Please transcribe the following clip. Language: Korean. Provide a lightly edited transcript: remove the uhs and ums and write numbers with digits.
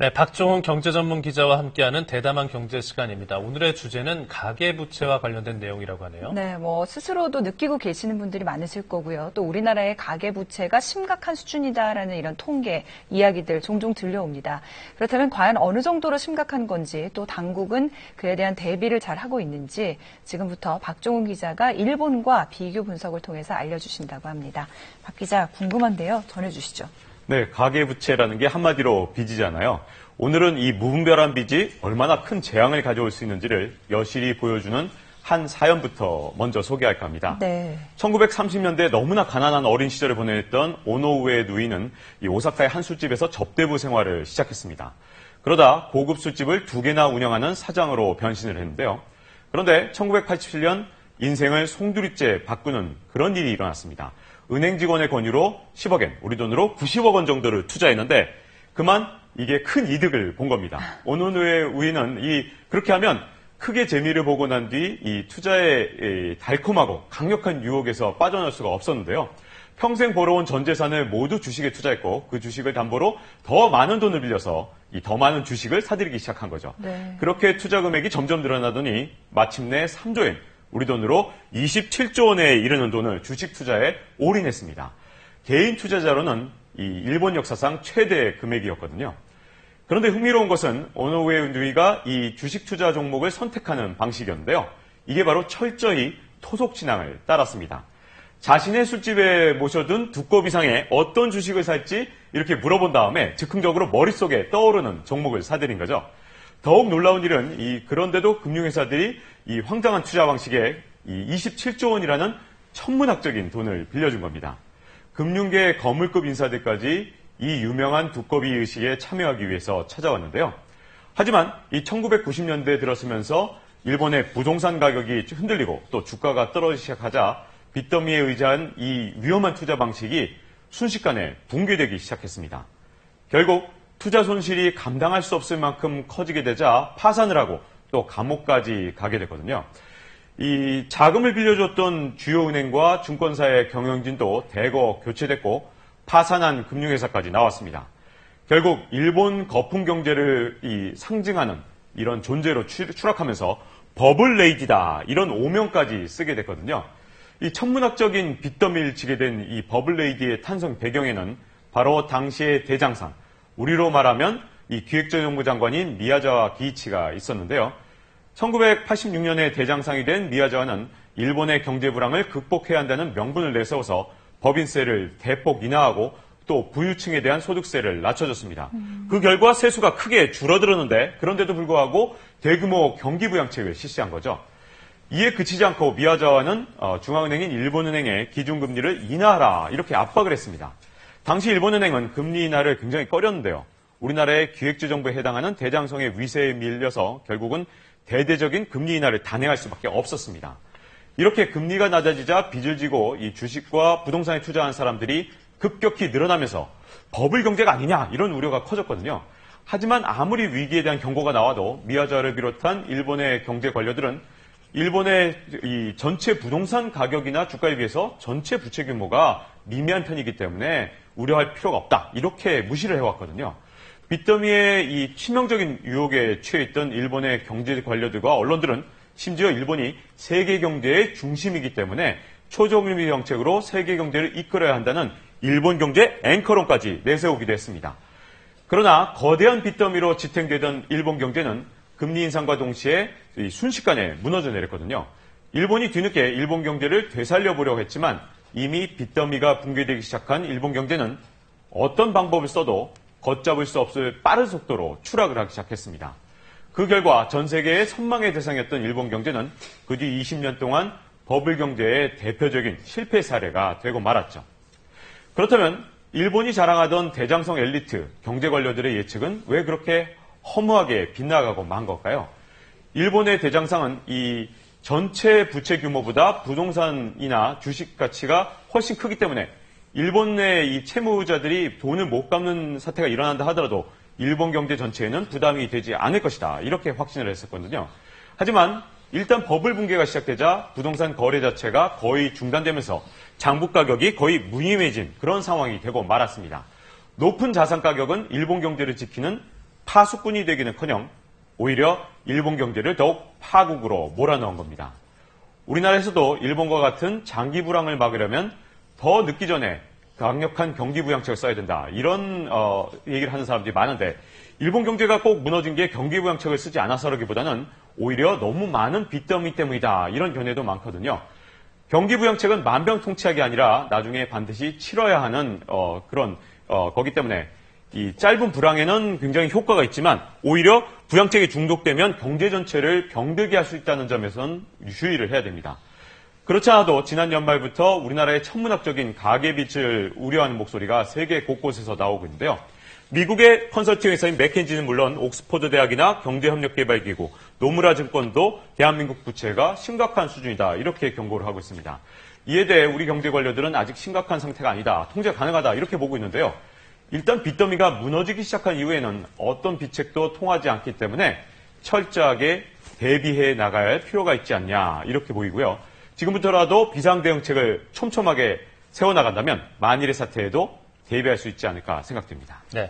네, 박종훈 경제전문 기자와 함께하는 대담한 경제 시간입니다. 오늘의 주제는 가계부채와 관련된 내용이라고 하네요. 네, 스스로도 느끼고 계시는 분들이 많으실 거고요. 또 우리나라의 가계부채가 심각한 수준이다라는 이런 통계, 이야기들 종종 들려옵니다. 그렇다면 과연 어느 정도로 심각한 건지, 또 당국은 그에 대한 대비를 잘 하고 있는지 지금부터 박종훈 기자가 일본과 비교 분석을 통해서 알려주신다고 합니다. 박 기자, 궁금한데요. 전해주시죠. 네, 가계부채라는 게 한마디로 빚이잖아요. 오늘은 이 무분별한 빚이 얼마나 큰 재앙을 가져올 수 있는지를 여실히 보여주는 한 사연부터 먼저 소개할까 합니다. 네. 1930년대 너무나 가난한 어린 시절을 보냈던 오노우에 누이는 이 오사카의 한 술집에서 접대부 생활을 시작했습니다. 그러다 고급 술집을 2개나 운영하는 사장으로 변신을 했는데요. 그런데 1987년 인생을 송두리째 바꾸는 그런 일이 일어났습니다. 은행 직원의 권유로 10억 엔, 우리 돈으로 90억 원 정도를 투자했는데 그만 이게 큰 이득을 본 겁니다. 오노우의 우이는 그렇게 하면 크게 재미를 보고 난 뒤 이 투자의 달콤하고 강력한 유혹에서 빠져나올 수가 없었는데요. 평생 벌어온 전 재산을 모두 주식에 투자했고 그 주식을 담보로 더 많은 돈을 빌려서 이 더 많은 주식을 사들이기 시작한 거죠. 네. 그렇게 투자 금액이 점점 늘어나더니 마침내 3조 엔, 우리 돈으로 27조 원에 이르는 돈을 주식 투자에 올인했습니다. 개인 투자자로는 이 일본 역사상 최대 금액이었거든요. 그런데 흥미로운 것은 오노우에 누이가 이 주식 투자 종목을 선택하는 방식이었는데요. 이게 바로 철저히 토속 진앙을 따랐습니다. 자신의 술집에 모셔둔 두꺼비 상에 어떤 주식을 살지 이렇게 물어본 다음에 즉흥적으로 머릿속에 떠오르는 종목을 사들인 거죠. 더욱 놀라운 일은 그런데도 금융회사들이 이 황당한 투자 방식에 이 27조 원이라는 천문학적인 돈을 빌려준 겁니다. 금융계 거물급 인사들까지 이 유명한 두꺼비 의식에 참여하기 위해서 찾아왔는데요. 하지만 이 1990년대에 들어서면서 일본의 부동산 가격이 흔들리고 또 주가가 떨어지기 시작하자 빚더미에 의지한 이 위험한 투자 방식이 순식간에 붕괴되기 시작했습니다. 결국 투자 손실이 감당할 수 없을 만큼 커지게 되자 파산을 하고 또 감옥까지 가게 됐거든요. 이 자금을 빌려줬던 주요 은행과 증권사의 경영진도 대거 교체됐고 파산한 금융회사까지 나왔습니다. 결국 일본 거품 경제를 상징하는 이런 존재로 추락하면서 버블레이디다 이런 오명까지 쓰게 됐거든요. 이 천문학적인 빚더미를 지게 된 이 버블레이디의 탄생 배경에는 바로 당시의 대장상, 우리로 말하면 이 기획재정부 장관인 미야자와 기이치가 있었는데요. 1986년에 대장상이 된 미야자와는 일본의 경제 불황을 극복해야 한다는 명분을 내세워서 법인세를 대폭 인하하고 또 부유층에 대한 소득세를 낮춰줬습니다. 그 결과 세수가 크게 줄어들었는데 그런데도 불구하고 대규모 경기부양책을 실시한 거죠. 이에 그치지 않고 미야자와는 중앙은행인 일본은행의 기준금리를 인하하라 이렇게 압박을 했습니다. 당시 일본은행은 금리 인하를 굉장히 꺼렸는데요. 우리나라의 기획재정부에 해당하는 대장성의 위세에 밀려서 결국은 대대적인 금리 인하를 단행할 수밖에 없었습니다. 이렇게 금리가 낮아지자 빚을 지고 이 주식과 부동산에 투자한 사람들이 급격히 늘어나면서 버블 경제가 아니냐 이런 우려가 커졌거든요. 하지만 아무리 위기에 대한 경고가 나와도 미야자를 비롯한 일본의 경제 관료들은 일본의 이 전체 부동산 가격이나 주가에 비해서 전체 부채 규모가 미미한 편이기 때문에 우려할 필요가 없다 이렇게 무시를 해왔거든요. 빚더미의 이 치명적인 유혹에 취해있던 일본의 경제 관료들과 언론들은 심지어 일본이 세계 경제의 중심이기 때문에 초저금리 정책으로 세계 경제를 이끌어야 한다는 일본 경제 앵커론까지 내세우기도 했습니다. 그러나 거대한 빚더미로 지탱되던 일본 경제는 금리 인상과 동시에 순식간에 무너져 내렸거든요. 일본이 뒤늦게 일본 경제를 되살려보려고 했지만 이미 빚더미가 붕괴되기 시작한 일본 경제는 어떤 방법을 써도 걷잡을 수 없을 빠른 속도로 추락을 하기 시작했습니다. 그 결과 전 세계의 선망의 대상이었던 일본 경제는 그 뒤 20년 동안 버블 경제의 대표적인 실패 사례가 되고 말았죠. 그렇다면 일본이 자랑하던 대장성 엘리트 경제 관료들의 예측은 왜 그렇게 허무하게 빗나가고 만 걸까요? 일본의 대장상은 이 전체 부채 규모보다 부동산이나 주식 가치가 훨씬 크기 때문에 일본 내 이 채무자들이 돈을 못 갚는 사태가 일어난다 하더라도 일본 경제 전체에는 부담이 되지 않을 것이다. 이렇게 확신을 했었거든요. 하지만 일단 버블 붕괴가 시작되자 부동산 거래 자체가 거의 중단되면서 장부 가격이 거의 무의미해진 그런 상황이 되고 말았습니다. 높은 자산 가격은 일본 경제를 지키는 파수꾼이 되기는커녕 오히려 일본 경제를 더욱 파국으로 몰아넣은 겁니다. 우리나라에서도 일본과 같은 장기 불황을 막으려면 더 늦기 전에 강력한 경기 부양책을 써야 된다. 이런 얘기를 하는 사람들이 많은데 일본 경제가 꼭 무너진 게 경기 부양책을 쓰지 않아서라기보다는 오히려 너무 많은 빚더미 때문이다. 이런 견해도 많거든요. 경기 부양책은 만병통치약이 아니라 나중에 반드시 치러야 하는 거기 때문에 이 짧은 불황에는 굉장히 효과가 있지만 오히려 부양책에 중독되면 경제 전체를 병들게 할 수 있다는 점에서는 주의를 해야 됩니다. 그렇지 않아도 지난 연말부터 우리나라의 천문학적인 가계빚을 우려하는 목소리가 세계 곳곳에서 나오고 있는데요. 미국의 컨설팅 회사인 맥켄지는 물론 옥스퍼드 대학이나 경제협력개발기구, 노무라 증권도 대한민국 부채가 심각한 수준이다 이렇게 경고를 하고 있습니다. 이에 대해 우리 경제 관료들은 아직 심각한 상태가 아니다, 통제 가능하다 이렇게 보고 있는데요. 일단 빚더미가 무너지기 시작한 이후에는 어떤 비책도 통하지 않기 때문에 철저하게 대비해 나가야 할 필요가 있지 않냐 이렇게 보이고요. 지금부터라도 비상대응책을 촘촘하게 세워나간다면 만일의 사태에도 대비할 수 있지 않을까 생각됩니다. 네.